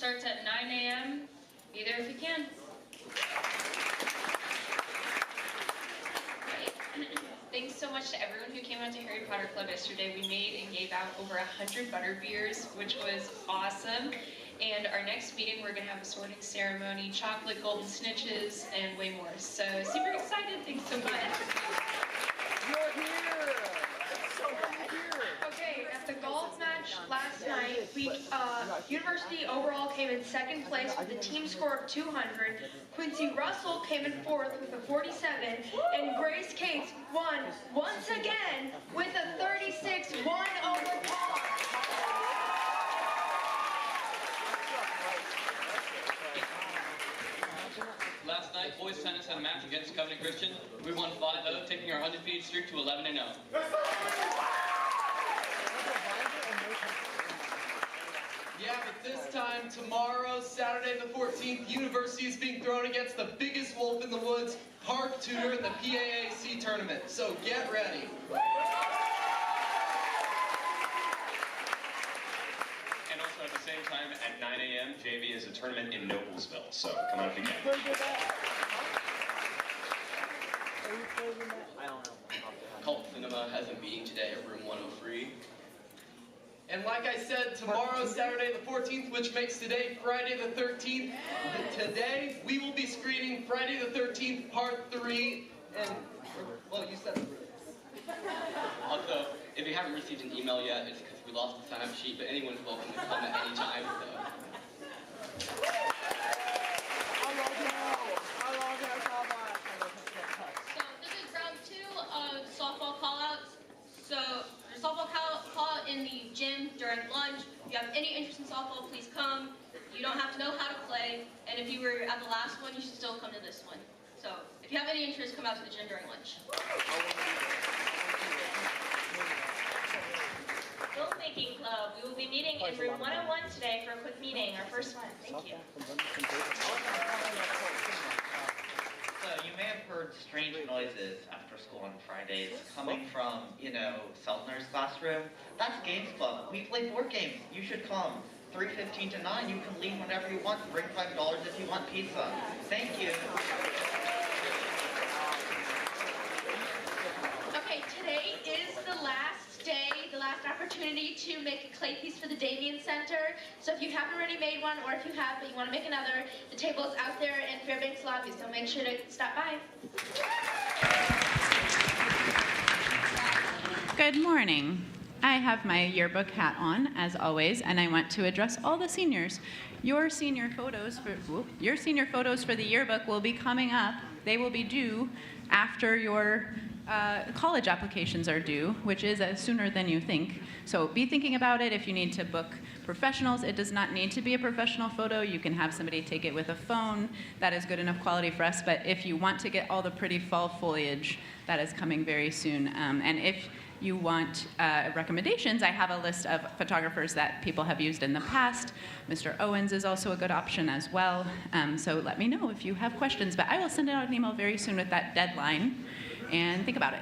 starts at 9 a.m. Be there if you can. Thanks so much to everyone who came out to Harry Potter Club yesterday. We made and gave out over 100 butterbeers, which was awesome. And our next meeting, we're going to have a sorting ceremony, chocolate golden snitches, and way more. So super excited. Thanks so much. You're here. It's so good to hear. Okay, at the golf match last night, University overall came in second place with a team score of 200. Quincy Russell came in fourth with a 47, and Grace Cates won once again with a 36, 1 over par. Last night, boys tennis had a match against Covenant Christian. We won 5-0, taking our undefeated streak to 11-0. Yeah, but this time, tomorrow, Saturday the 14th, University is being thrown against the biggest wolf in the woods, Park Tudor, in the PAAC tournament. So get ready. And also at the same time, at 9 a.m., JV is a tournament in Noblesville. So come on if you can. I don't know. Cult Cinema has a meeting today at room 103. And like I said, tomorrow, Saturday the 14th, which makes today Friday the 13th, today we will be screening Friday the 13th, part 3, and, well, you said the Also, if you haven't received an email yet, it's because we lost the sign-up sheet, but anyone's welcome to come at any time, so. So this is round 2 of softball callouts. So there's softball call-out in the gym during lunch. If you have any interest in softball, please come. You don't have to know how to play. And if you were at the last one, you should still come to this one. So if you have any interest, come out to the gym during lunch. Filmmaking Club. We will be meeting in room 101 today for a quick meeting, our first one. Thank you. So you may have heard strange noises after school on Fridays coming from, Seltner's classroom. That's Games Club. We play board games. You should come. 3:15 to 9. You can leave whenever you want. Bring $5 if you want pizza. Thank you. Okay, today is the last day, the last opportunity to make a clay piece for the Damien Center. So if you haven't already made one, or if you have but you want to make another, the table is out there in Fairbanks lobby, so make sure to stop by. Good morning. I have my yearbook hat on, as always, and I want to address all the seniors. Your senior photos for the yearbook will be coming up. They will be due after your college applications are due, which is sooner than you think. So be thinking about it. If you need to book professionals, it does not need to be a professional photo. You can have somebody take it with a phone. That is good enough quality for us. But if you want to get all the pretty fall foliage, that is coming very soon. And if you want recommendations, I have a list of photographers that people have used in the past. Mr. Owens is also a good option as well. So let me know if you have questions. But I will send out an email very soon with that deadline. And think about it.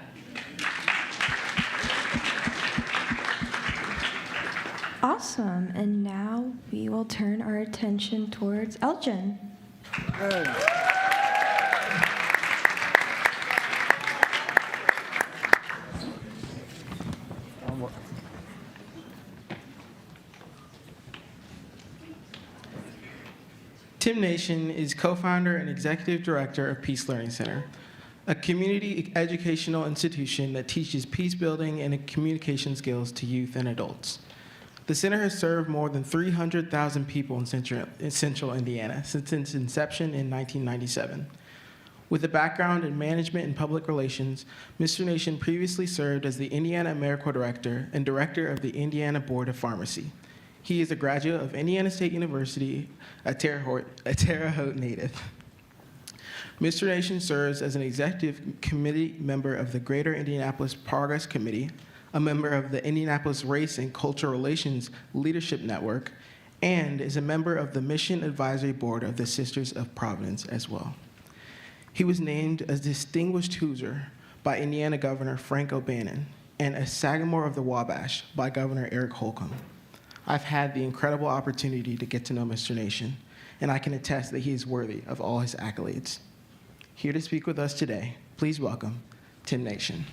Awesome. And now we will turn our attention towards Elgin. Tim Nation is co-founder and executive director of Peace Learning Center, a community educational institution that teaches peace building and communication skills to youth and adults. The center has served more than 300,000 people in central Indiana since its inception in 1997. With a background in management and public relations, Mr. Nation previously served as the Indiana AmeriCorps Director and Director of the Indiana Board of Pharmacy. He is a graduate of Indiana State University, a Terre Haute native. Mr. Nation serves as an executive committee member of the Greater Indianapolis Progress Committee, a member of the Indianapolis Race and Cultural Relations Leadership Network, and is a member of the Mission Advisory Board of the Sisters of Providence as well. He was named a Distinguished Hoosier by Indiana Governor Frank O'Bannon and a Sagamore of the Wabash by Governor Eric Holcomb. I've had the incredible opportunity to get to know Mr. Nation, and I can attest that he is worthy of all his accolades. Here to speak with us today, please welcome Tim Nation.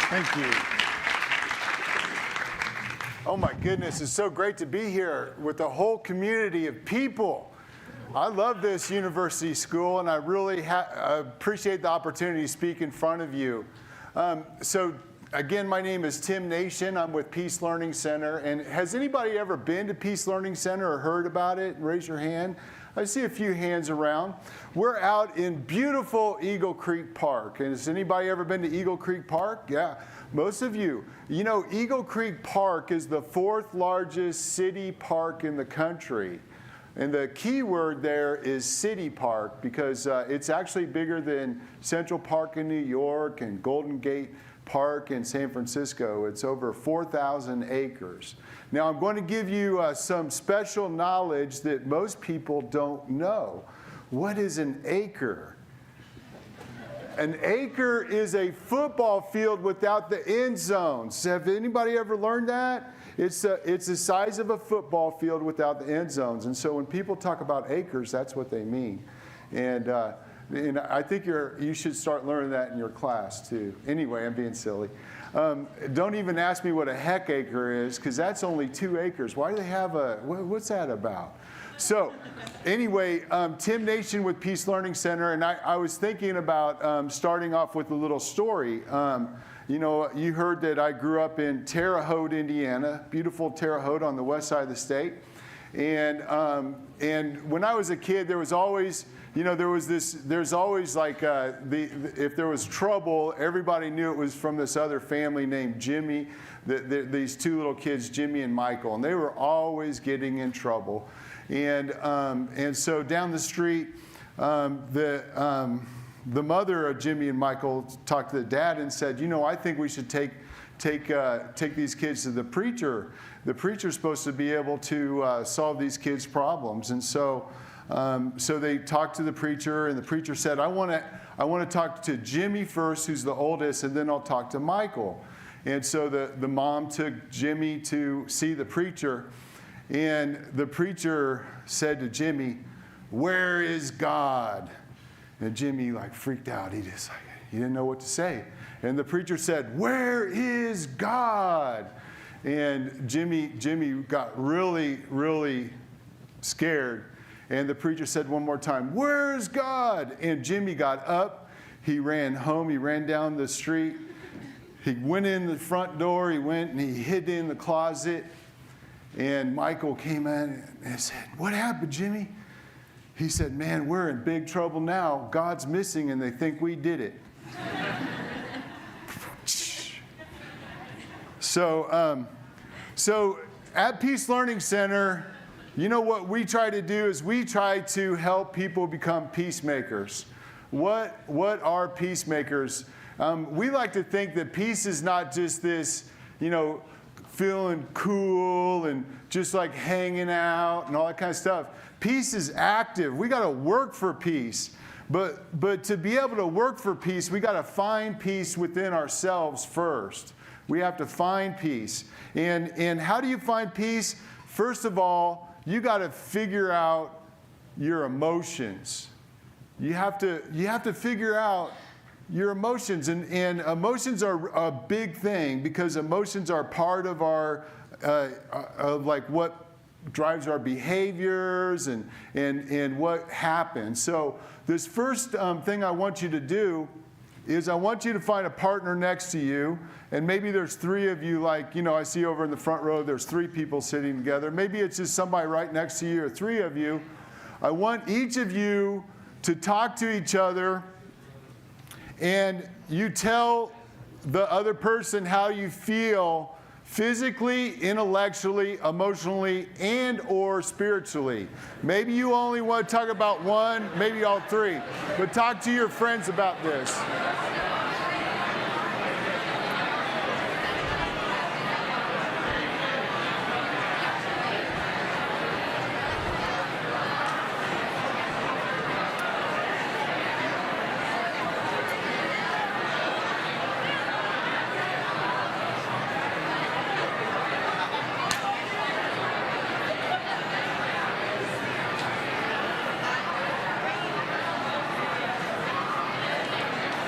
Thank you. Oh my goodness, it's so great to be here with a whole community of people. I love this university school, and I really appreciate the opportunity to speak in front of you. So again, my name is Tim Nation. I'm with Peace Learning Center. And has anybody ever been to Peace Learning Center or heard about it? Raise your hand. I see a few hands around. We're out in beautiful Eagle Creek Park. And has anybody ever been to Eagle Creek Park? Yeah, most of you. You know, Eagle Creek Park is the 4th largest city park in the country. And the key word there is city park, because it's actually bigger than Central Park in New York and Golden Gate Park in San Francisco. It's over 4,000 acres. Now, I'm going to give you some special knowledge that most people don't know. What is an acre? An acre is a football field without the end zones. Have anybody ever learned that? It's the size of a football field without the end zones. And so when people talk about acres, that's what they mean. And I think you should start learning that in your class, too. Anyway, I'm being silly. Don't even ask me what a hectare is, because that's only 2 acres. Why do they have what's that about? So anyway, Tim Nation with Peace Learning Center, and I was thinking about starting off with a little story. You know, you heard that I grew up in Terre Haute, Indiana, beautiful Terre Haute on the west side of the state. And when I was a kid, there was always, you know, there's always like, if there was trouble, everybody knew it was from this other family named Jimmy, these 2 little kids, Jimmy and Michael, and they were always getting in trouble. And so down the street, the mother of Jimmy and Michael talked to the dad and said, you know, I think we should take these kids to the preacher. The preacher's supposed to be able to solve these kids' problems. And so they talked to the preacher, and the preacher said, I want to talk to Jimmy first, who's the oldest, and then I'll talk to Michael. And so the mom took Jimmy to see the preacher, and the preacher said to Jimmy, "Where is God?" And Jimmy freaked out. He didn't know what to say. And the preacher said, "Where is God?" And Jimmy got really, really scared. And the preacher said one more time, "Where is God?" And Jimmy got up. He ran home. He ran down the street. He went in the front door. He went and he hid in the closet. And Michael came in and said, "What happened, Jimmy?" He said, "Man, we're in big trouble now. God's missing, and they think we did it." So at Peace Learning Center, you know what we try to do is we try to help people become peacemakers. What are peacemakers? We like to think that peace is not just this, you know, feeling cool and just like hanging out and all that kind of stuff. Peace is active. We got to work for peace. But to be able to work for peace, we got to find peace within ourselves first. We have to find peace. And how do you find peace? First of all, you got to figure out your emotions. You have to figure out your emotions. And emotions are a big thing, because emotions are part of our, like what drives our behaviors and what happens. So this first thing I want you to do is I want you to find a partner next to you. And maybe there's 3 of you, like, you know, I see over in the front row, there's 3 people sitting together. Maybe it's just somebody right next to you, or 3 of you. I want each of you to talk to each other, and you tell the other person how you feel physically, intellectually, emotionally, and or spiritually. Maybe you only want to talk about one, maybe all 3, but talk to your friends about this.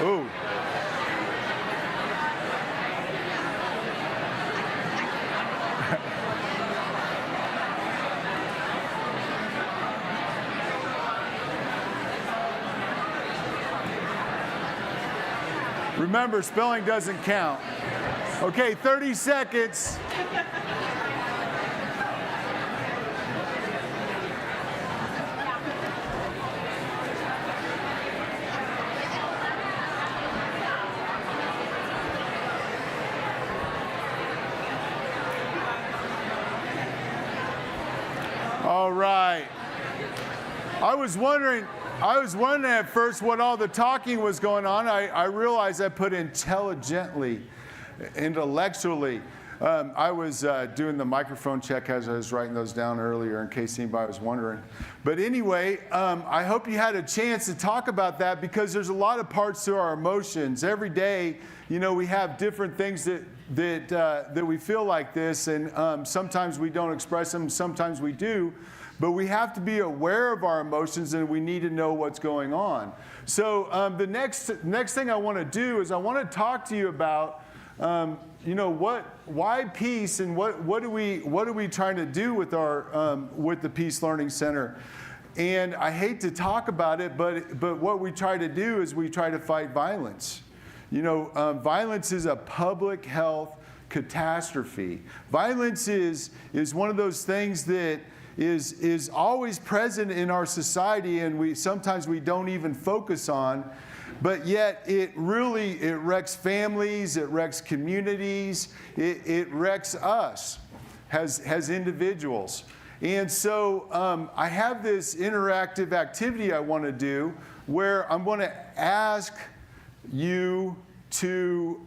Ooh. Remember, spelling doesn't count. Okay, 30 seconds. All right. I was wondering at first what all the talking was going on. I realized I put intelligently, intellectually. I was doing the microphone check as I was writing those down earlier in case anybody was wondering. But anyway, I hope you had a chance to talk about that because there's a lot of parts to our emotions. Every day, you know, we have different things that we feel like this, and sometimes we don't express them, sometimes we do. But we have to be aware of our emotions, and we need to know what's going on. So the next thing I want to do is I want to talk to you about, you know, why peace, and what are we trying to do with with the Peace Learning Center. And I hate to talk about it, but what we try to do is we try to fight violence. You know, violence is a public health catastrophe. Violence is one of those things that is always present in our society, and sometimes we don't even focus on, but yet it wrecks families, it wrecks communities, it wrecks us as individuals. And so I have this interactive activity I want to do where I'm going to ask you to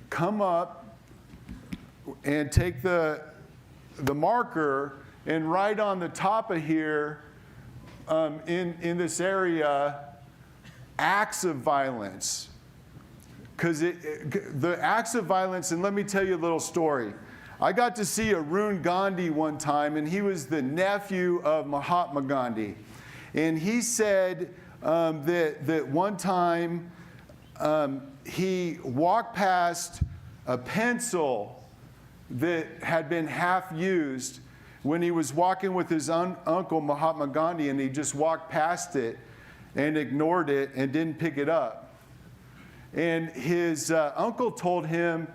come up and take the marker and write on the top of here, in this area, acts of violence. Because the acts of violence, and let me tell you a little story. I got to see Arun Gandhi one time, and he was the nephew of Mahatma Gandhi. And he said that one time he walked past a pencil that had been half used when he was walking with his uncle Mahatma Gandhi, and he just walked past it and ignored it and didn't pick it up. And his uncle told him,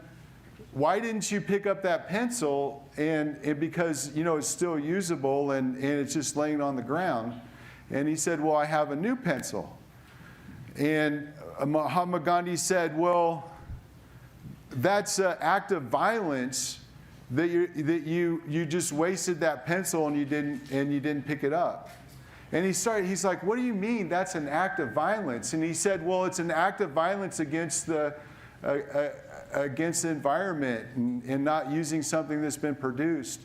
why didn't you pick up that pencil? And because, you know, it's still usable and it's just laying on the ground. And he said, well, I have a new pencil. And Mahatma Gandhi said, well, that's an act of violence that you just wasted that pencil and you didn't pick it up. And he's like, what do you mean that's an act of violence? And he said, well, it's an act of violence against the environment and not using something that's been produced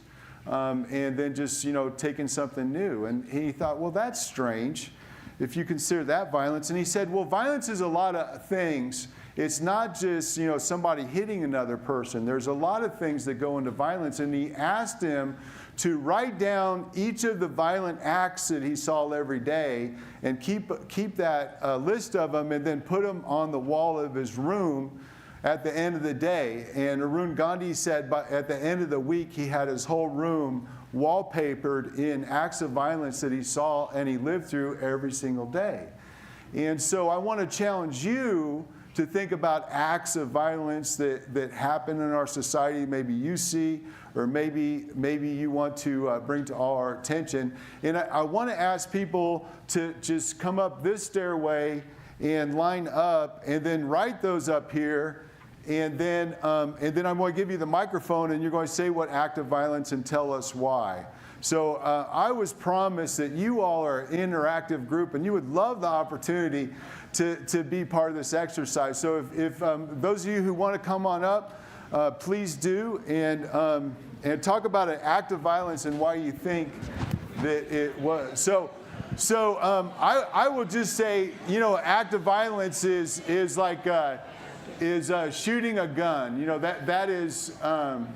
and then just, you know, taking something new. And he thought, well, that's strange if you consider that violence. And he said, well, violence is a lot of things. It's not just, you know, somebody hitting another person. There's a lot of things that go into violence. And he asked him to write down each of the violent acts that he saw every day and keep that list of them and then put them on the wall of his room at the end of the day. And Arun Gandhi said at the end of the week, he had his whole room wallpapered in acts of violence that he saw and he lived through every single day. And so I want to challenge you to think about acts of violence that happen in our society, maybe you see, or maybe you want to bring to all our attention. And I want to ask people to just come up this stairway and line up and then write those up here. And then I'm going to give you the microphone and you're going to say what act of violence and tell us why. So I was promised that you all are an interactive group and you would love the opportunity to be part of this exercise. So if those of you who want to come on up, please do, and talk about an act of violence and why you think that it was. So I will just say, you know, act of violence is like shooting a gun. You know, that is an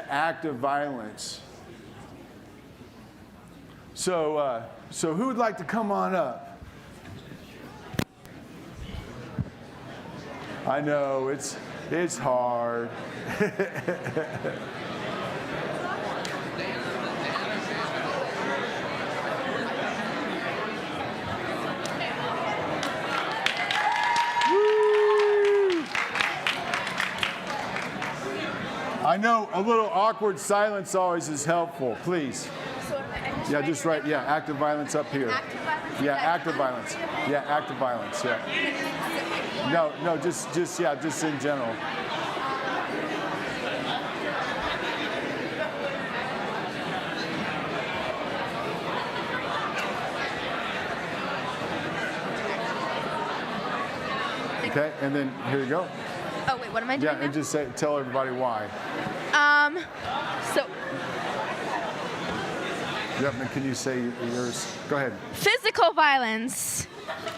act of violence. So who would like to come on up? I know, it's hard. I know a little awkward silence always is helpful, please. Yeah, just right, yeah, active violence up here. Yeah, active violence. Yeah, active violence, yeah. No, just in general. Okay, and then here you go. Oh, wait, what am I doing Yeah, and just tell everybody why. So Yep, and can you say yours? Go ahead. physical violence.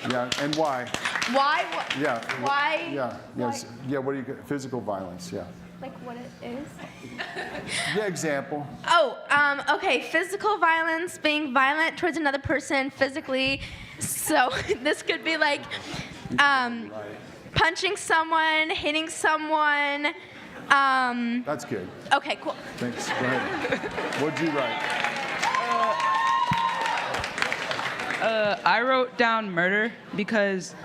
Yeah, and why? Why? Yeah. Why? Yeah, yes. Yeah, what do you, physical violence, yeah. Like what it is? Yeah, example. Oh, okay. Physical violence, being violent towards another person physically. So this could be like punching someone, hitting someone. That's good. Okay, cool. Thanks. Go ahead. What'd you write? I wrote down murder because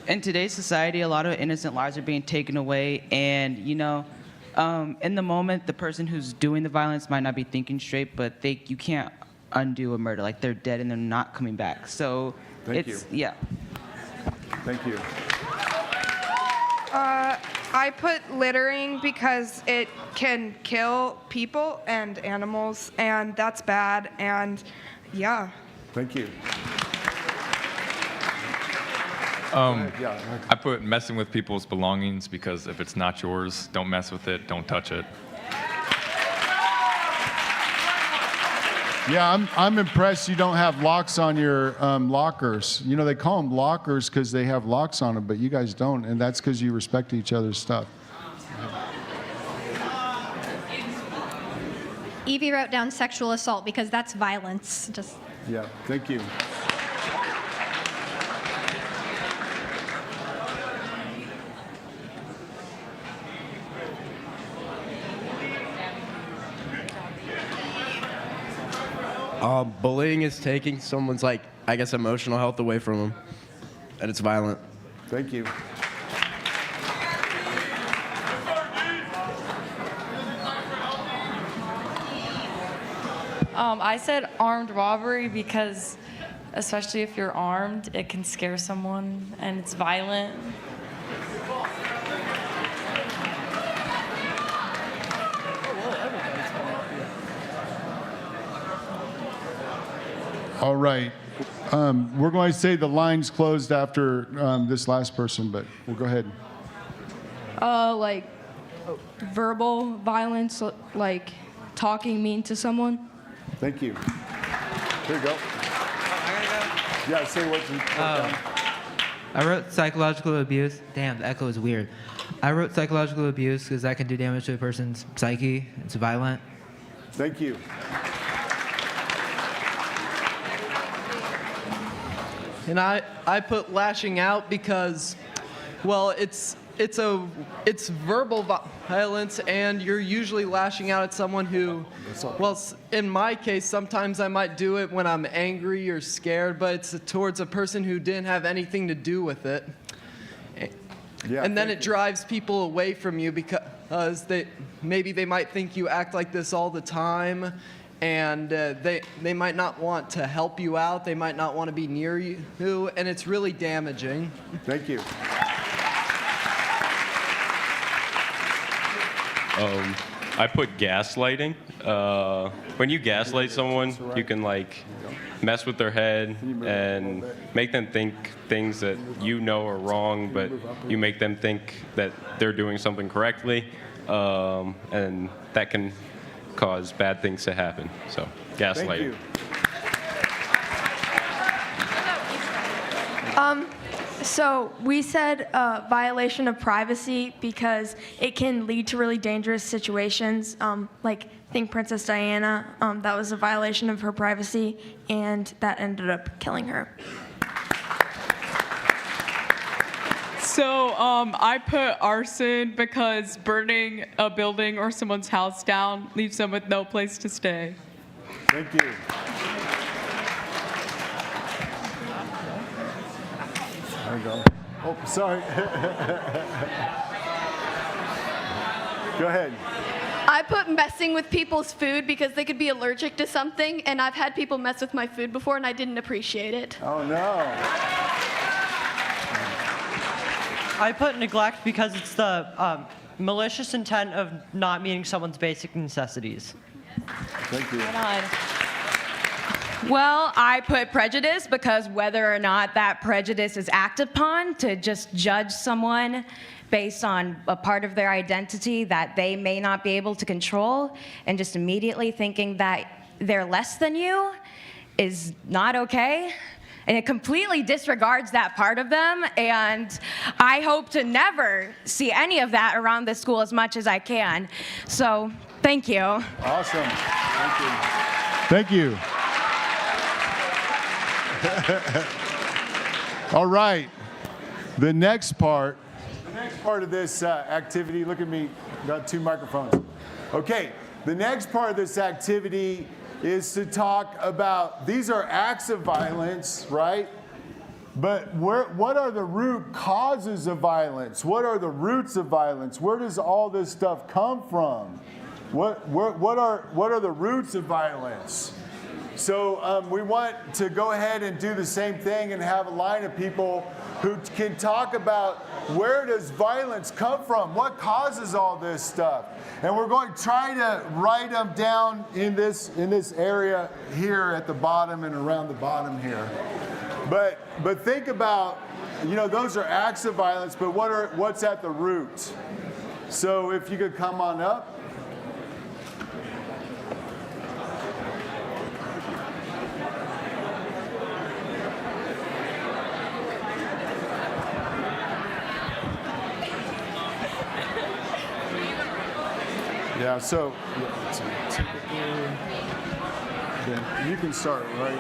in today's society, a lot of innocent lives are being taken away, and in the moment, the person who's doing the violence might not be thinking straight, but you can't undo a murder. Like, they're dead and they're not coming back. So Thank you. Yeah. Thank you. I put littering because it can kill people and animals, and that's bad, and yeah. Thank you. I put messing with people's belongings because if it's not yours, don't mess with it, don't touch it. Yeah, I'm impressed you don't have locks on your lockers. You know, they call them lockers because they have locks on them, but you guys don't, and that's because you respect each other's stuff. Evie wrote down sexual assault because that's violence. Yeah, thank you. Bullying is taking someone's, emotional health away from them, and it's violent. Thank you. I said armed robbery because, especially if you're armed, it can scare someone, and it's violent. All right. We're going to say the line's closed after this last person, but we'll go ahead. Verbal violence, like talking mean to someone. Thank you. Here you go. Yeah, say what you wrote down. I wrote psychological abuse. Damn, the echo is weird. I wrote psychological abuse because that can do damage to a person's psyche. It's violent. Thank you. And I put lashing out because, well, it's verbal violence, and you're usually lashing out at someone who, well, in my case, sometimes I might do it when I'm angry or scared, but it's towards a person who didn't have anything to do with it. Yeah, and then it drives people away from you because maybe they might think you act like this all the time, and they might not want to help you out. They might not want to be near you, and it's really damaging. Thank you. I put gaslighting. When you gaslight someone, you can mess with their head and make them think things that you know are wrong, but you make them think that they're doing something correctly, and that can cause bad things to happen. So, gaslighting. Thank you. So we said violation of privacy because it can lead to really dangerous situations. Think Princess Diana, that was a violation of her privacy, and that ended up killing her. So I put arson because burning a building or someone's house down leaves them with no place to stay. Thank you. There you go. Oh, sorry. Go ahead. I put messing with people's food because they could be allergic to something, and I've had people mess with my food before and I didn't appreciate it. Oh no. I put neglect because it's the malicious intent of not meeting someone's basic necessities. Thank you. Well, I put prejudice because whether or not that prejudice is acted upon, to just judge someone based on a part of their identity that they may not be able to control, and just immediately thinking that they're less than you is not okay. And it completely disregards that part of them, and I hope to never see any of that around this school as much as I can. So, thank you. Awesome. Thank you. All right. The next part of this activity, look at me, got 2 microphones. Okay, the next part of this activity is to talk about, these are acts of violence, right? But what are the root causes of violence? What are the roots of violence? Where does all this stuff come from? What are the roots of violence? So we want to go ahead and do the same thing and have a line of people who can talk about where does violence come from? What causes all this stuff? And we're going to try to write them down in this area here at the bottom and around the bottom here. But think about, those are acts of violence, but what's at the root? So if you could come on up. Yeah, so you can start, right?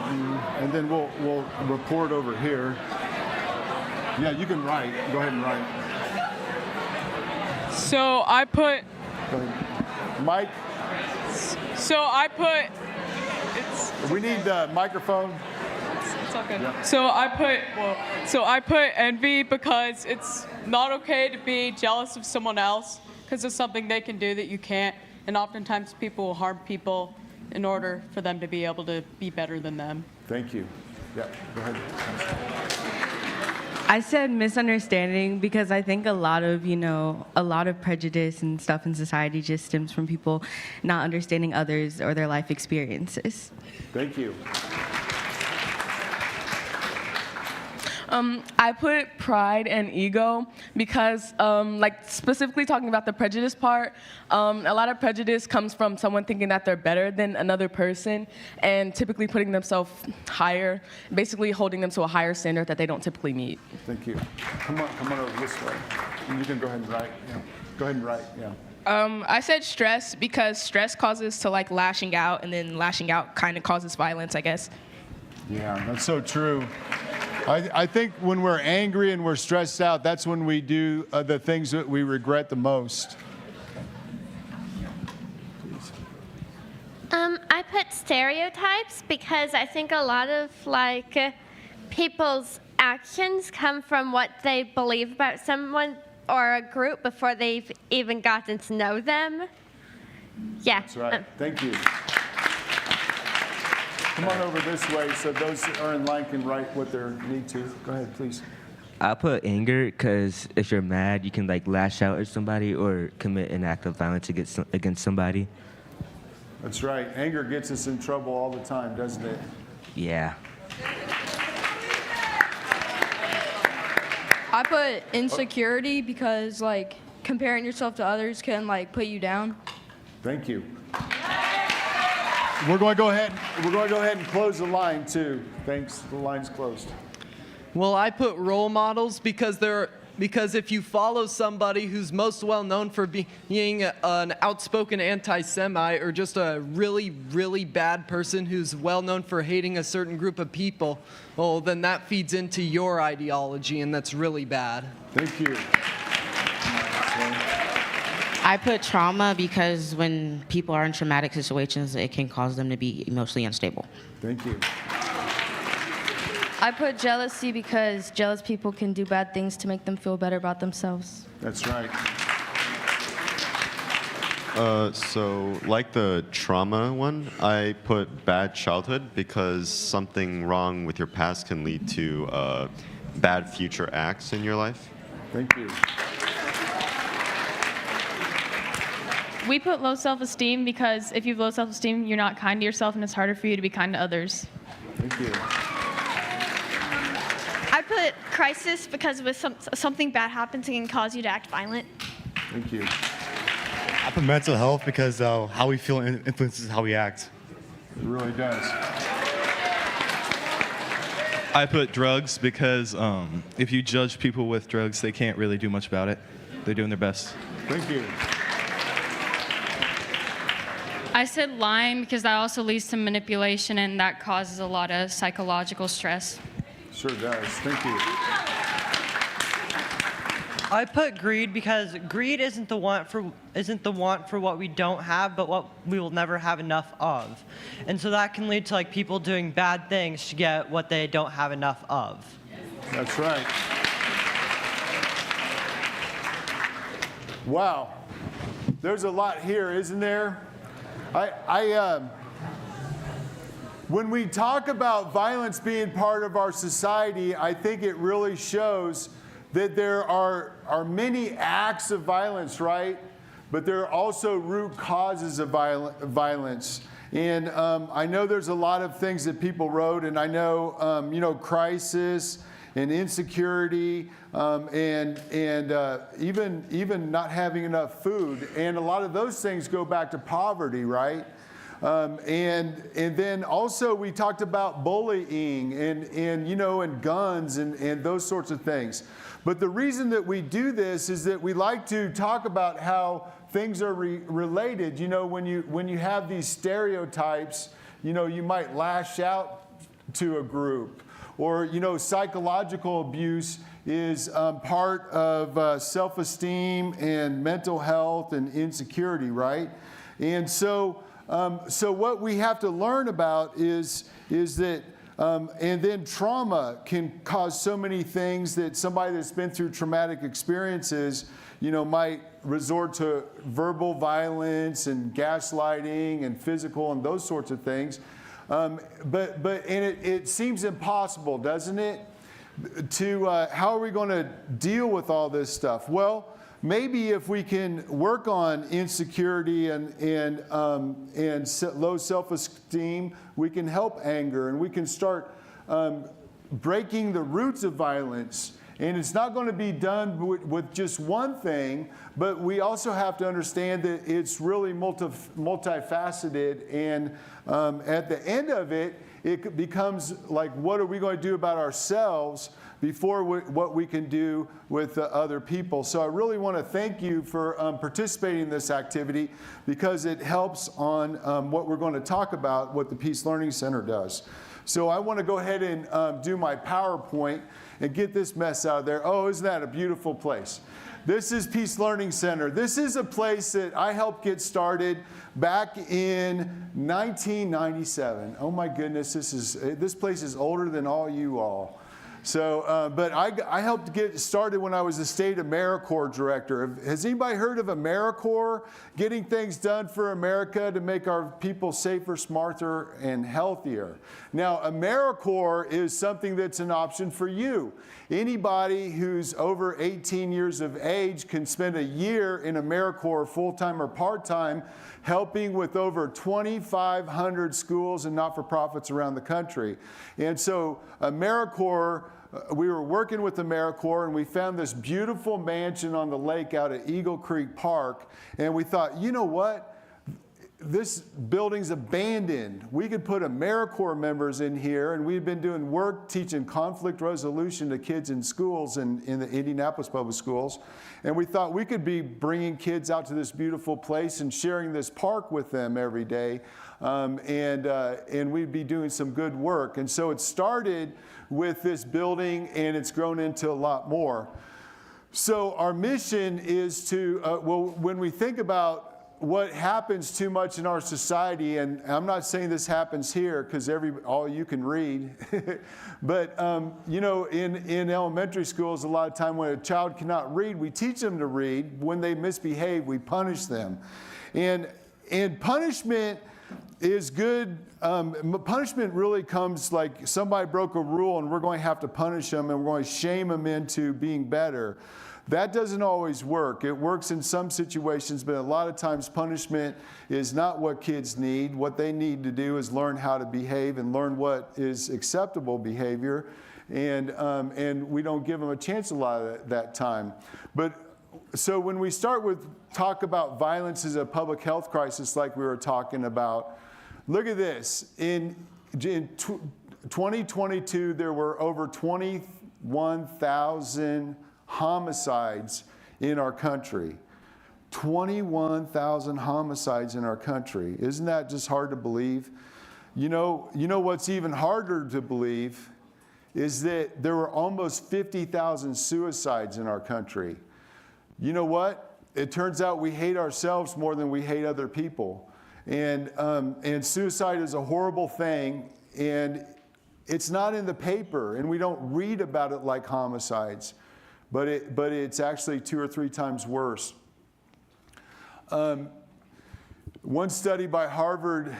And then we'll report over here. Yeah, you can write. Go ahead and write. So I put... Go ahead. Mike? So I put... We need the microphone. It's all good. Yeah. So I put envy because it's not okay to be jealous of someone else, because it's something they can do that you can't, and oftentimes people will harm people in order for them to be able to be better than them. Thank you. Yeah, go ahead. I said misunderstanding because I think a lot of prejudice and stuff in society just stems from people not understanding others or their life experiences. Thank you. I put pride and ego because, specifically talking about the prejudice part, a lot of prejudice comes from someone thinking that they're better than another person and typically putting themselves higher, basically holding them to a higher standard that they don't typically meet. Thank you. Come on over this way. You can go ahead and write. Yeah. Go ahead and write. Yeah. I said stress because stress causes to lashing out, and then lashing out kind of causes violence, I guess. Yeah, that's so true. I think when we're angry and we're stressed out, that's when we do the things that we regret the most. I put stereotypes because I think a lot of people's actions come from what they believe about someone or a group before they've even gotten to know them. Yeah. That's right. Thank you. Come on over this way so those that are in line can write what they need to. Go ahead, please. I put anger because if you're mad, you can lash out at somebody or commit an act of violence against somebody. That's right. Anger gets us in trouble all the time, doesn't it? Yeah. I put insecurity because comparing yourself to others can put you down. Thank you. We're going to go ahead and close the line too. Thanks. The line's closed. Well, I put role models because if you follow somebody who's most well known for being an outspoken anti-Semite or just a really, really bad person who's well known for hating a certain group of people, well, then that feeds into your ideology, and that's really bad. Thank you. I put trauma because when people are in traumatic situations, it can cause them to be emotionally unstable. Thank you. I put jealousy because jealous people can do bad things to make them feel better about themselves. That's right. So like the trauma one, I put bad childhood because something wrong with your past can lead to bad future acts in your life. Thank you. We put low self-esteem because if you have low self-esteem, you're not kind to yourself and it's harder for you to be kind to others. Thank you. I put crisis because with something bad happens, it can cause you to act violent. Thank you. I put mental health because how we feel influences how we act. It really does. I put drugs because if you judge people with drugs, they can't really do much about it. They're doing their best. Thank you. I said lying because that also leads to manipulation and that causes a lot of psychological stress. Sure does. Thank you. I put greed because greed isn't the want for what we don't have, but what we will never have enough of. And so that can lead to like people doing bad things to get what they don't have enough of. That's right. Wow. There's a lot here, isn't there? When we talk about violence being part of our society, I think it really shows that there are many acts of violence, right? But there are also root causes of violence. And I know there's a lot of things that people wrote, and I know, crisis and insecurity, and even not having enough food. And a lot of those things go back to poverty, right? And then also we talked about bullying and guns and those sorts of things. But the reason that we do this is that we like to talk about how things are related. When you have these stereotypes, you might lash out to a group. Or, psychological abuse is part of self-esteem and mental health and insecurity, right? And so what we have to learn about is that, and then trauma can cause so many things that somebody that's been through traumatic experiences, might resort to verbal violence and gaslighting and physical and those sorts of things. It seems impossible, doesn't it? How are we going to deal with all this stuff? Well, maybe if we can work on insecurity and low self-esteem, we can help anger and we can start breaking the roots of violence. And it's not going to be done with just one thing, but we also have to understand that it's really multifaceted. And at the end of it, it becomes like, what are we going to do about ourselves before what we can do with other people? So I really want to thank you for participating in this activity because it helps on what we're going to talk about, what the Peace Learning Center does. So I want to go ahead and do my PowerPoint and get this mess out of there. Oh, isn't that a beautiful place? This is Peace Learning Center. This is a place that I helped get started back in 1997. Oh my goodness, this place is older than all you all. So, but I helped get started when I was the state AmeriCorps director. Has anybody heard of AmeriCorps? Getting things done for America to make our people safer, smarter, and healthier. Now, AmeriCorps is something that's an option for you. Anybody who's over 18 years of age can spend a year in AmeriCorps full-time or part-time helping with over 2,500 schools and not-for-profits around the country. And so AmeriCorps, we were working with AmeriCorps and we found this beautiful mansion on the lake out at Eagle Creek Park. And we thought, you know what? this building's abandoned. We could put AmeriCorps members in here, and we've been doing work teaching conflict resolution to kids in schools in the Indianapolis public schools. And we thought we could be bringing kids out to this beautiful place and sharing this park with them every day. And we'd be doing some good work. And so it started with this building, and it's grown into a lot more. So our mission is to, when we think about what happens too much in our society, and I'm not saying this happens here because all you can read, but you know, in elementary schools, a lot of time when a child cannot read, we teach them to read. When they misbehave, we punish them, and punishment is good. Punishment really comes like somebody broke a rule and we're going to have to punish them and we're going to shame them into being better. That doesn't always work. It works in some situations, but a lot of times punishment is not what kids need. What they need to do is learn how to behave and learn what is acceptable behavior. And we don't give them a chance a lot of that time. But so when we start with talk about violence as a public health crisis like we were talking about, look at this. In 2022, there were over 21,000 homicides in our country. 21,000 homicides in our country. Isn't that just hard to believe? You know what's even harder to believe is that there were almost 50,000 suicides in our country. You know what? It turns out we hate ourselves more than we hate other people. And suicide is a horrible thing, and it's not in the paper, and we don't read about it like homicides. But it's actually 2 or 3 times worse. One study by Harvard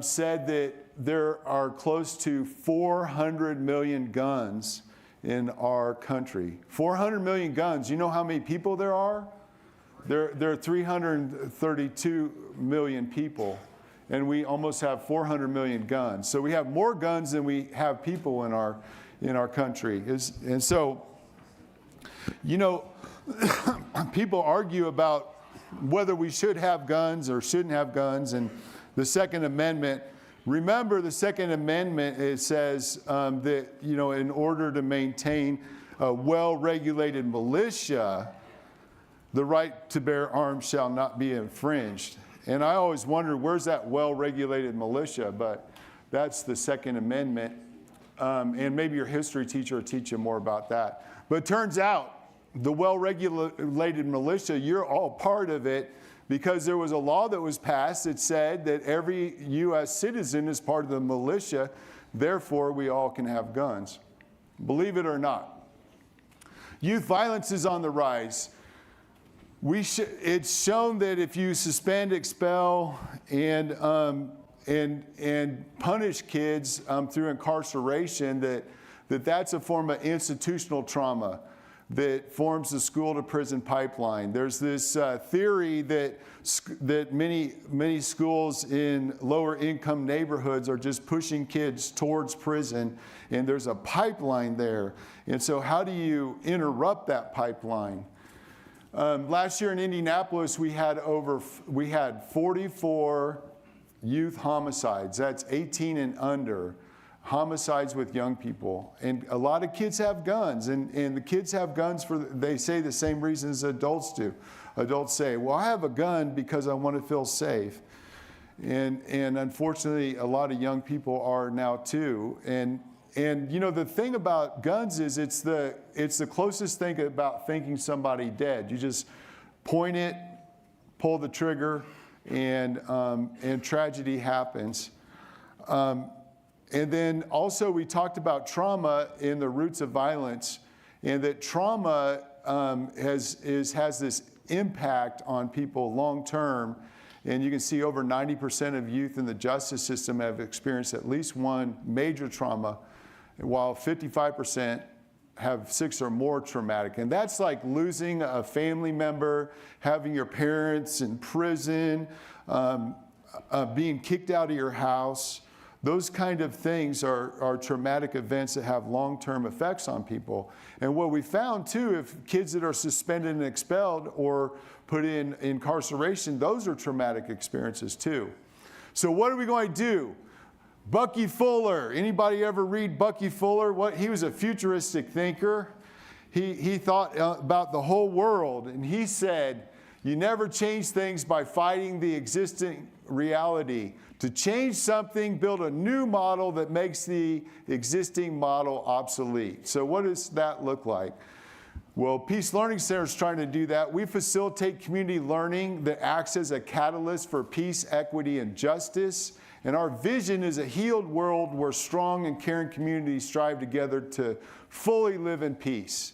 said that there are close to 400 million guns in our country. 400 million guns. You know how many people there are? There are 332 million people, and we almost have 400 million guns. So we have more guns than we have people in our country. And so, you know, people argue about whether we should have guns or shouldn't have guns, and the Second Amendment. Remember, the Second Amendment, it says that, you know, in order to maintain a well-regulated militia, the right to bear arms shall not be infringed. And I always wonder, where's that well-regulated militia? But that's the Second Amendment. And maybe your history teacher will teach you more about that. But it turns out, the well-regulated militia, you're all part of it because there was a law that was passed that said that every U.S. citizen is part of the militia, therefore we all can have guns. Believe it or not. Youth violence is on the rise. It's shown that if you suspend, expel, and punish kids through incarceration, that's a form of institutional trauma that forms the school-to-prison pipeline. There's this theory that many schools in lower-income neighborhoods are just pushing kids towards prison, and there's a pipeline there. And so how do you interrupt that pipeline? Last year in Indianapolis, we had 44 youth homicides. That's 18 and under. Homicides with young people. And a lot of kids have guns, and the kids have guns they say the same reasons adults do. Adults say, well, I have a gun because I want to feel safe. And unfortunately, a lot of young people are now too. And you know, the thing about guns is it's the closest thing about thinking somebody dead. You just point it, pull the trigger, and tragedy happens. And then also we talked about trauma in the roots of violence, and that trauma has this impact on people long term. And you can see over 90% of youth in the justice system have experienced at least one major trauma, while 55% have 6 or more traumatic. And that's like losing a family member, having your parents in prison, being kicked out of your house. Those kind of things are traumatic events that have long-term effects on people. And what we found too, if kids that are suspended and expelled or put in incarceration, those are traumatic experiences too. So what are we going to do? Bucky Fuller, anybody ever read Bucky Fuller? He was a futuristic thinker. He thought about the whole world, and he said, you never change things by fighting the existing reality. To change something, build a new model that makes the existing model obsolete. So what does that look like? Well, Peace Learning Center is trying to do that. We facilitate community learning that acts as a catalyst for peace, equity, and justice. And our vision is a healed world where strong and caring communities strive together to fully live in peace.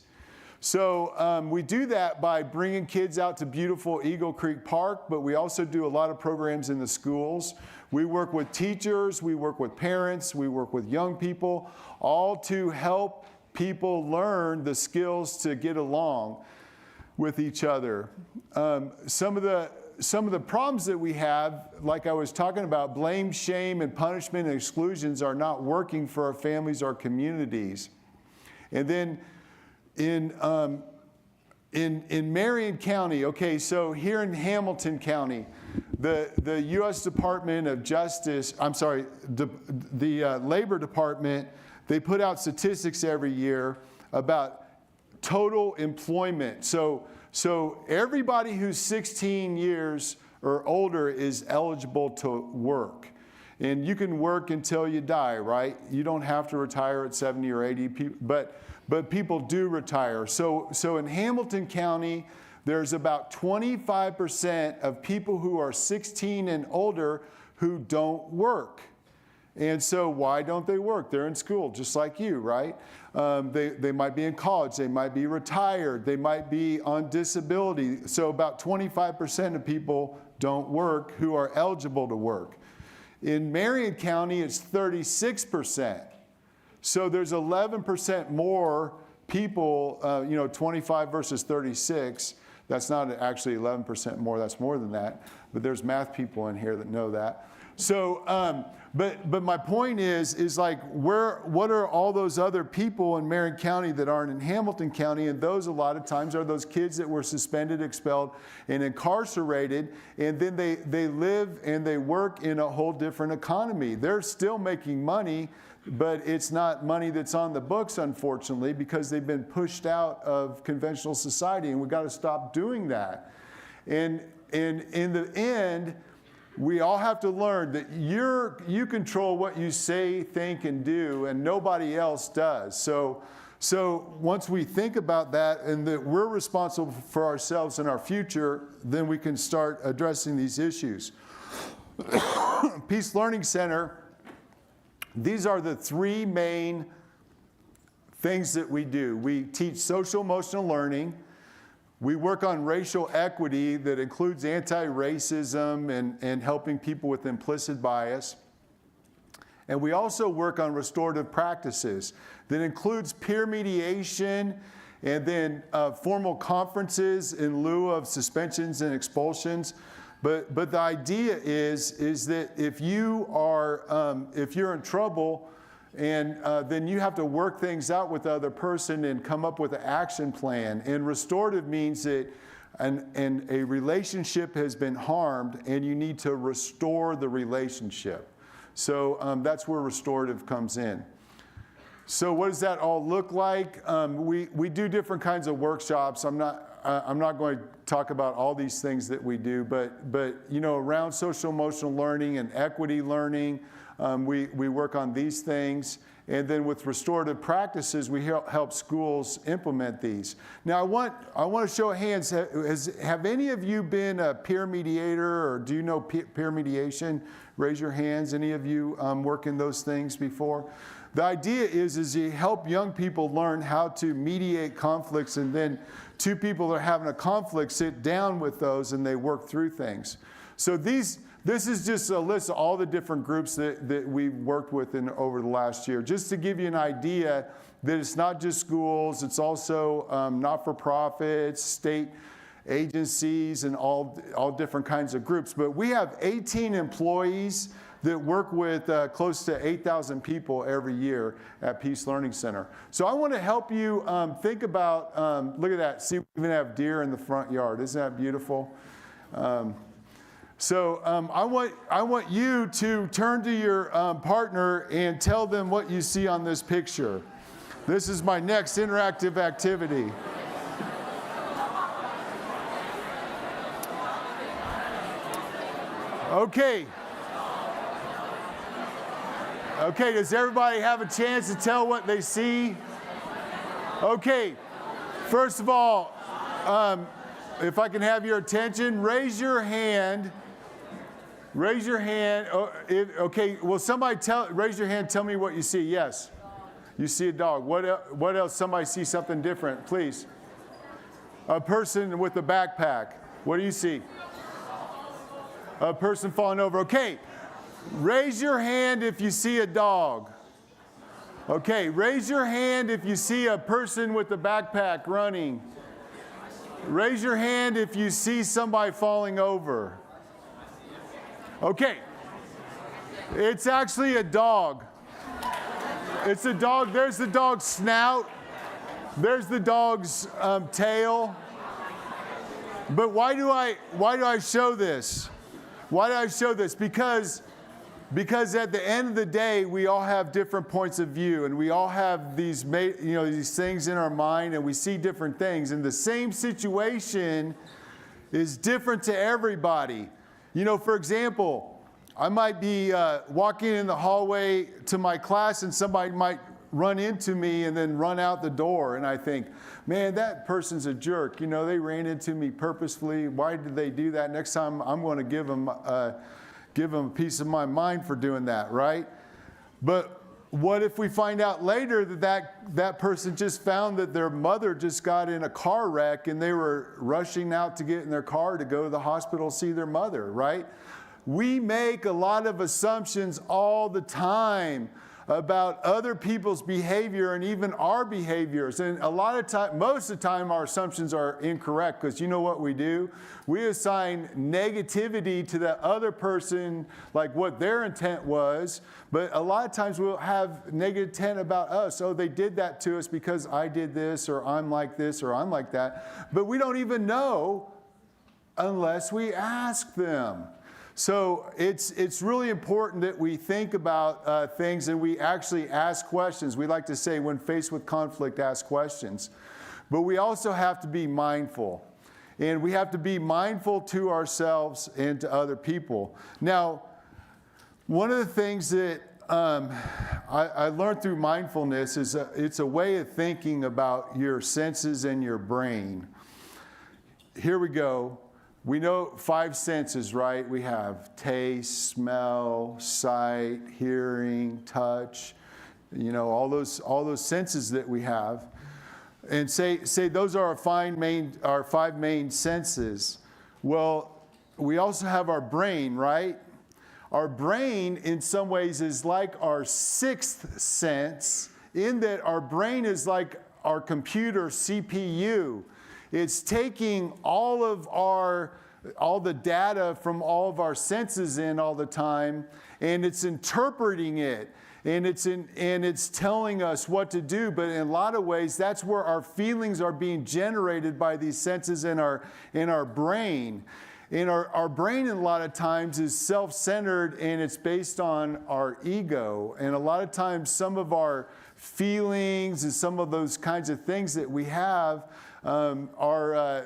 So we do that by bringing kids out to beautiful Eagle Creek Park, but we also do a lot of programs in the schools. We work with teachers, we work with parents, we work with young people, all to help people learn the skills to get along with each other. Some of the problems that we have, like I was talking about, blame, shame, and punishment and exclusions are not working for our families or communities. And then in Marion County, okay, so here in Hamilton County, the U.S. Department of Justice, the Labor Department, they put out statistics every year about total employment. So everybody who's 16 years or older is eligible to work. And you can work until you die, right? You don't have to retire at 70 or 80, but people do retire. So in Hamilton County, there's about 25% of people who are 16 and older who don't work. And so why don't they work? They're in school just like you, right? They might be in college, they might be retired, they might be on disability. So about 25% of people don't work who are eligible to work. In Marion County, it's 36%. So there's 11% more people, 25 versus 36. That's not actually 11% more, that's more than that. But there's math people in here that know that. So, but my point is like, what are all those other people in Marion County that aren't in Hamilton County? And those a lot of times are those kids that were suspended, expelled, and incarcerated, and then they live and they work in a whole different economy. They're still making money, but it's not money that's on the books, unfortunately, because they've been pushed out of conventional society, and we've got to stop doing that. And in the end, we all have to learn that you control what you say, think, and do, and nobody else does. So once we think about that and that we're responsible for ourselves and our future, then we can start addressing these issues. Peace Learning Center, these are the three main things that we do. We teach social emotional learning. We work on racial equity that includes anti-racism and helping people with implicit bias. And we also work on restorative practices that includes peer mediation and then formal conferences in lieu of suspensions and expulsions. But the idea is that if you're in trouble, and then you have to work things out with the other person and come up with an action plan. And restorative means that a relationship has been harmed and you need to restore the relationship. So that's where restorative comes in. So what does that all look like? We do different kinds of workshops. I'm not going to talk about all these things that we do, but around social emotional learning and equity learning, we work on these things. And then with restorative practices, we help schools implement these. Now, I want to show hands. Have any of you been a peer mediator, or do you know peer mediation? Raise your hands. Any of you work in those things before? The idea is you help young people learn how to mediate conflicts, and then two people that are having a conflict sit down with those and they work through things. So this is just a list of all the different groups that we've worked with over the last year, just to give you an idea that it's not just schools, it's also not-for-profits, state agencies, and all different kinds of groups. But we have 18 employees that work with close to 8,000 people every year at Peace Learning Center. So I want to help you think about, look at that, see, we even have deer in the front yard. Isn't that beautiful? So I want you to turn to your partner and tell them what you see on this picture. This is my next interactive activity. Okay. Okay, does everybody have a chance to tell what they see? Okay, first of all, if I can have your attention, raise your hand. Raise your hand. Okay, will somebody raise your hand, tell me what you see. Yes, you see a dog. What else? Somebody see something different, please. A person with a backpack. What do you see? A person falling over. Okay, raise your hand if you see a dog. Okay, raise your hand if you see a person with a backpack running. Raise your hand if you see somebody falling over. Okay, it's actually a dog. It's a dog. There's the dog's snout. There's the dog's tail. But why do I show this? Why do I show this? Because at the end of the day, we all have different points of view, and we all have these things in our mind, and we see different things. And the same situation is different to everybody. For example, I might be walking in the hallway to my class, and somebody might run into me and then run out the door, and I think, man, that person's a jerk. They ran into me purposefully. Why did they do that? Next time, I'm going to give them a piece of my mind for doing that, right? But what if we find out later that person just found that their mother just got in a car wreck and they were rushing out to get in their car to go to the hospital see their mother, right? We make a lot of assumptions all the time about other people's behavior and even our behaviors. And a lot of time, most of the time, our assumptions are incorrect, because you know what we do? We assign negativity to that other person, like what their intent was. But a lot of times we'll have negative intent about us. Oh, they did that to us because I did this, or I'm like this, or I'm like that. But we don't even know unless we ask them. So it's really important that we think about things and we actually ask questions. We like to say, when faced with conflict, ask questions. But we also have to be mindful. And we have to be mindful to ourselves and to other people. Now, one of the things that I learned through mindfulness is it's a way of thinking about your senses and your brain. Here we go. We know 5 senses, right? We have taste, smell, sight, hearing, touch, all those senses that we have. And say those are our 5 main senses. Well, we also have our brain, right? Our brain, in some ways, is like our 6th sense, in that our brain is like our computer CPU. It's taking all the data from all of our senses in all the time, and it's interpreting it, and it's telling us what to do. But in a lot of ways, that's where our feelings are being generated by these senses in our brain. And our brain, a lot of times, is self-centered, and it's based on our ego. And a lot of times, some of our feelings and some of those kinds of things that we have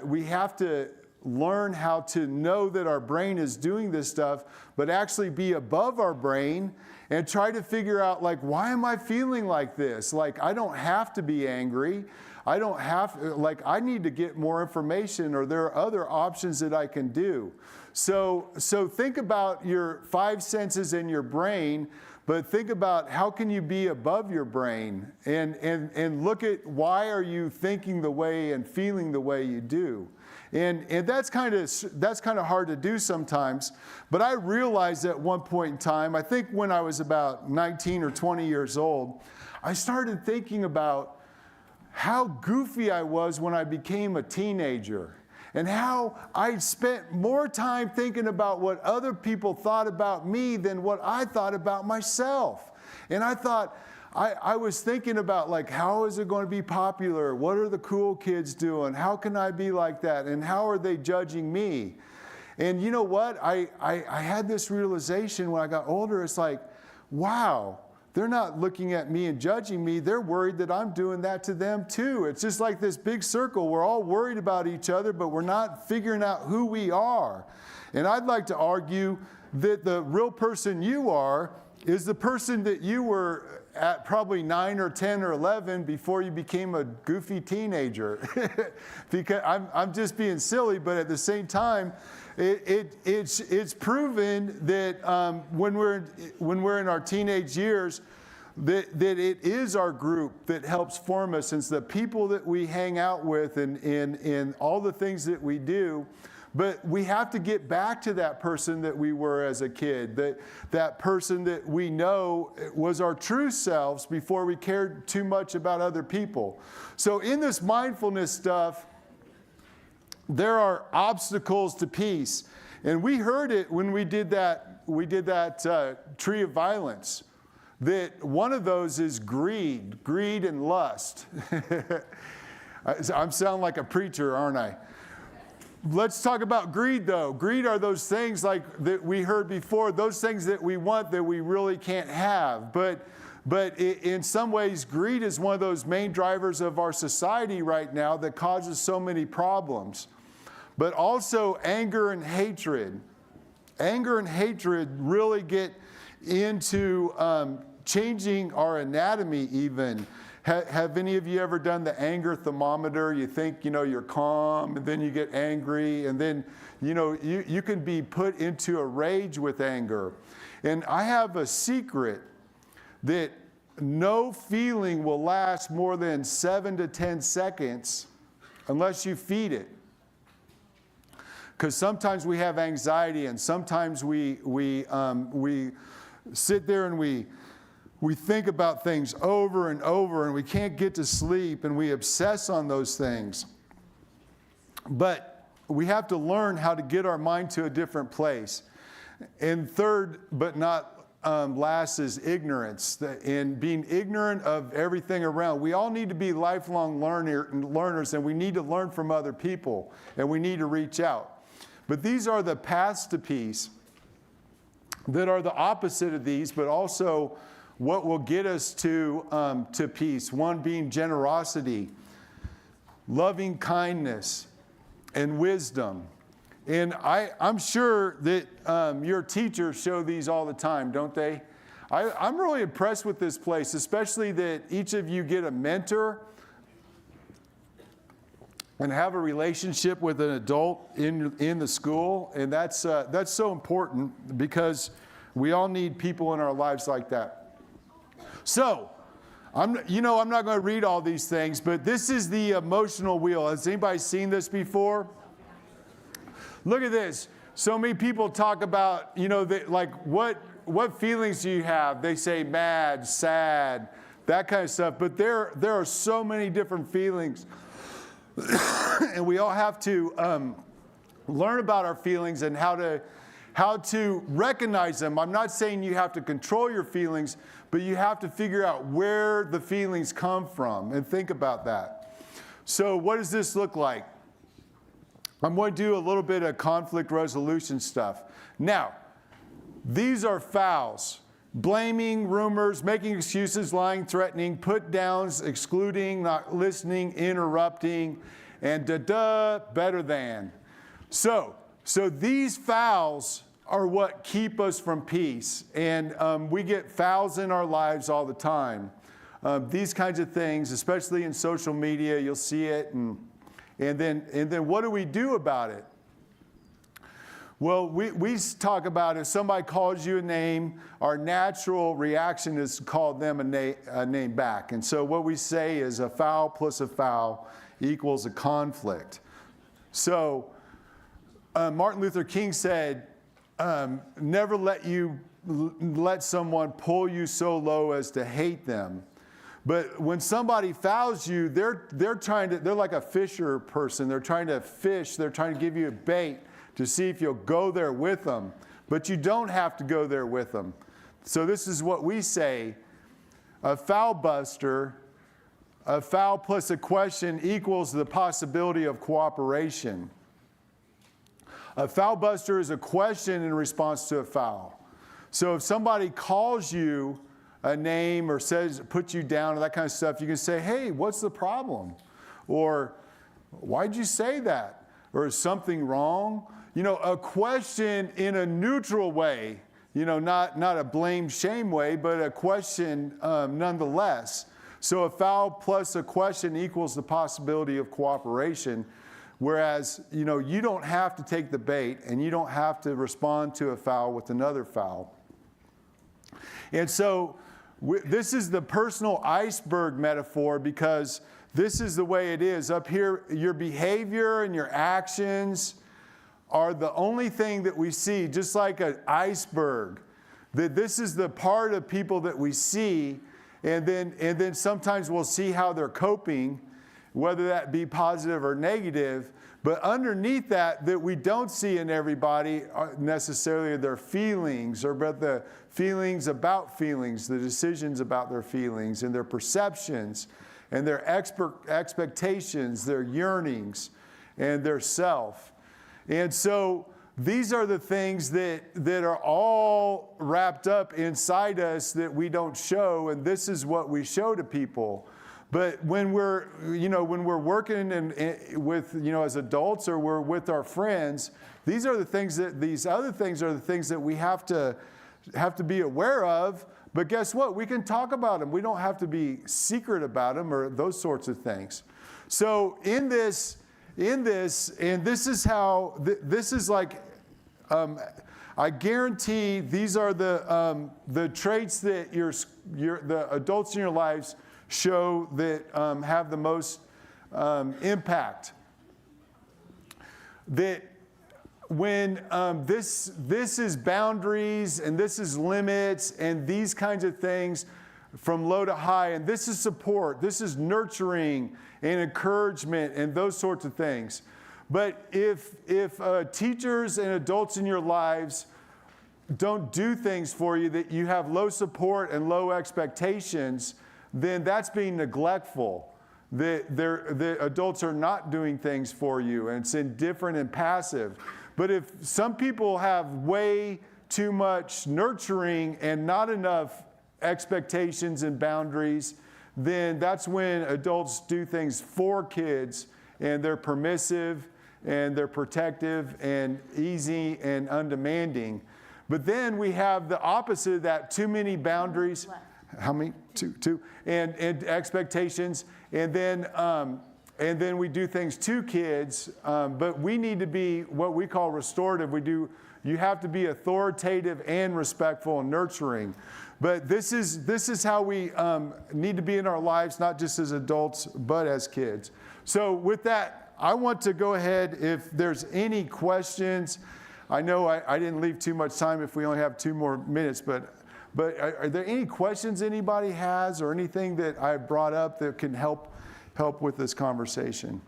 we have to learn how to know that our brain is doing this stuff, but actually be above our brain and try to figure out, like, why am I feeling like this? Like, I don't have to be angry. I need to get more information, or there are other options that I can do. So think about your 5 senses in your brain, but think about how can you be above your brain, and look at why are you thinking the way and feeling the way you do. And that's kind of hard to do sometimes. But I realized at one point in time, I think when I was about 19 or 20 years old, I started thinking about how goofy I was when I became a teenager. and how I spent more time thinking about what other people thought about me than what I thought about myself. And I thought, I was thinking about, like, how is it going to be popular? What are the cool kids doing? How can I be like that? And how are they judging me? And you know what? I had this realization when I got older. It's like, wow, they're not looking at me and judging me. They're worried that I'm doing that to them too. It's just like this big circle. We're all worried about each other, but we're not figuring out who we are. And I'd like to argue that the real person you are is the person that you were at probably 9 or 10 or 11 before you became a goofy teenager. Because I'm just being silly, but at the same time, it's proven that when we're in our teenage years, that it is our group that helps form us. It's the people that we hang out with and all the things that we do. But we have to get back to that person that we were as a kid, that person that we know was our true selves before we cared too much about other people. So in this mindfulness stuff, there are obstacles to peace. And we heard it when we did that tree of violence, that one of those is greed and lust. I'm sounding like a preacher, aren't I? Let's talk about greed, though. Greed are those things like that we heard before, those things that we want that we really can't have. But in some ways, greed is one of those main drivers of our society right now that causes so many problems. But also anger and hatred. Anger and hatred really get into changing our anatomy even. Have any of you ever done the anger thermometer? You think, you're calm, and then you get angry, and then, you can be put into a rage with anger. And I have a secret that no feeling will last more than 7 to 10 seconds unless you feed it. Because sometimes we have anxiety, and sometimes we sit there and we think about things over and over, and we can't get to sleep, and we obsess on those things. But we have to learn how to get our mind to a different place. And third, but not last, is ignorance, and being ignorant of everything around. We all need to be lifelong learners, and we need to learn from other people, and we need to reach out. But these are the paths to peace that are the opposite of these, but also what will get us to peace. One being generosity, loving kindness, and wisdom. And I'm sure that your teachers show these all the time, don't they? I'm really impressed with this place, especially that each of you get a mentor and have a relationship with an adult in the school. And that's so important, because we all need people in our lives like that. So, I'm not going to read all these things, but this is the emotional wheel. Has anybody seen this before? Look at this. So many people talk about, what feelings do you have? They say mad, sad, that kind of stuff. But there are so many different feelings. And we all have to learn about our feelings and how to recognize them. I'm not saying you have to control your feelings, but you have to figure out where the feelings come from and think about that. So what does this look like? I'm going to do a little bit of conflict resolution stuff. Now, these are fouls. Blaming, rumors, making excuses, lying, threatening, put downs, excluding, not listening, interrupting, and better than. So these fouls are what keep us from peace. And we get fouls in our lives all the time. These kinds of things, especially in social media, you'll see it. And then what do we do about it? Well, we talk about if somebody calls you a name, our natural reaction is to call them a name back. And so what we say is a foul plus a foul equals a conflict. So Martin Luther King said, never let someone pull you so low as to hate them. But when somebody fouls you, they're like a fisher person. They're trying to fish. They're trying to give you a bait to see if you'll go there with them. But you don't have to go there with them. So this is what we say. A foul buster, a foul plus a question equals the possibility of cooperation. A foul buster is a question in response to a foul. So if somebody calls you a name or puts you down or that kind of stuff, you can say, hey, what's the problem? Or why'd you say that? Or is something wrong? A question in a neutral way, not a blame shame way, but a question nonetheless. So a foul plus a question equals the possibility of cooperation. Whereas, you don't have to take the bait and you don't have to respond to a foul with another foul. And so this is the personal iceberg metaphor, because this is the way it is. Up here, your behavior and your actions are the only thing that we see, just like an iceberg. That this is the part of people that we see, and then sometimes we'll see how they're coping, whether that be positive or negative. But underneath that we don't see in everybody necessarily their feelings, but the feelings about feelings, the decisions about their feelings, and their perceptions, and their expectations, their yearnings, and their self. And so these are the things that are all wrapped up inside us that we don't show, and this is what we show to people. But when we're working with, as adults, or we're with our friends, these other things are the things that we have to be aware of. But guess what? We can talk about them. We don't have to be secret about them or those sorts of things. So in this, and this is like, I guarantee these are the traits that the adults in your lives show that have the most impact. That when this is boundaries, and this is limits, and these kinds of things from low to high, and this is support, this is nurturing and encouragement and those sorts of things. But if teachers and adults in your lives don't do things for you, that you have low support and low expectations, then that's being neglectful. The adults are not doing things for you, and it's indifferent and passive. But if some people have way too much nurturing and not enough expectations and boundaries, then that's when adults do things for kids, and they're permissive, and they're protective, and easy, and undemanding. But then we have the opposite of that, too many boundaries. How many? Two. And expectations. And then we do things to kids. But we need to be what we call restorative. You have to be authoritative and respectful and nurturing. But this is how we need to be in our lives, not just as adults, but as kids. So with that, I want to go ahead, if there's any questions. I know I didn't leave too much time if we only have 2 more minutes, but are there any questions anybody has, or anything that I brought up that can help with this conversation?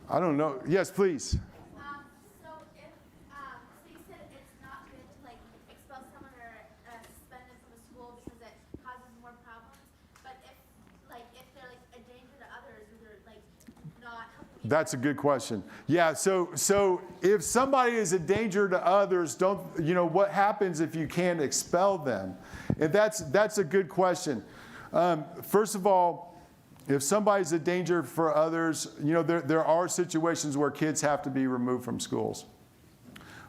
I don't know. Yes, please. So you said it's not good to expel someone or suspend them from a school because it causes more problems. But if they're a danger to others, or they're not helping. That's a good question. Yeah. So if somebody is a danger to others, what happens if you can't expel them? And that's a good question. First of all, if somebody's a danger for others, there are situations where kids have to be removed from schools.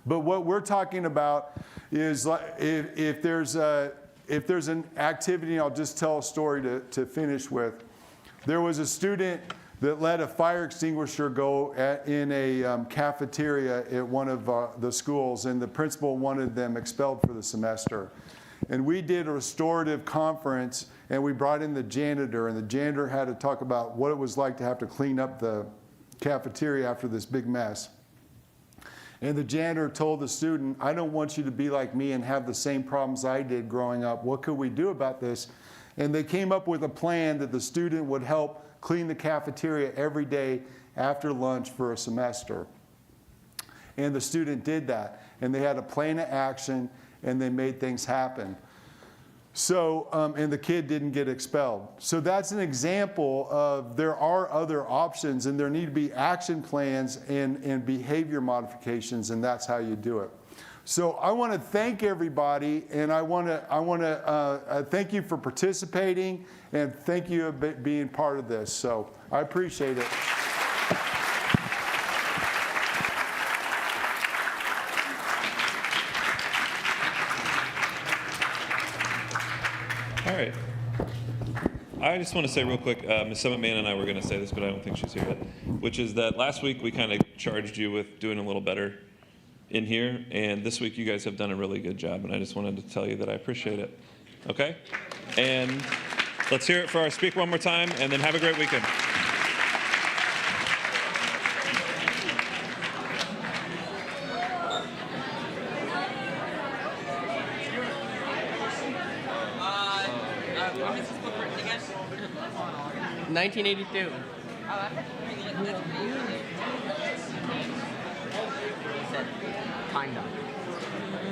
But what we're talking about is if there's an activity, I'll just tell a story to finish with. There was a student that let a fire extinguisher go in a cafeteria at one of the schools, and the principal wanted them expelled for the semester. And we did a restorative conference, and we brought in the janitor, and the janitor had to talk about what it was like to have to clean up the cafeteria after this big mess. And the janitor told the student, I don't want you to be like me and have the same problems I did growing up. What could we do about this? And they came up with a plan that the student would help clean the cafeteria every day after lunch for a semester. And the student did that. And they had a plan of action, and they made things happen. So, and the kid didn't get expelled. So that's an example of there are other options, and there need to be action plans and behavior modifications, and that's how you do it. So I want to thank everybody, and I want to thank you for participating, and thank you for being part of this. So I appreciate it. All right. I just want to say real quick, Ms. Summitman and I were going to say this, but I don't think she's here yet, which is that last week we kind of charged you with doing a little better in here, and this week you guys have done a really good job, and I just wanted to tell you that I appreciate it. Okay? And let's hear it for our speaker one more time, and then have a great weekend. When is this book written again? 1982. Kinda.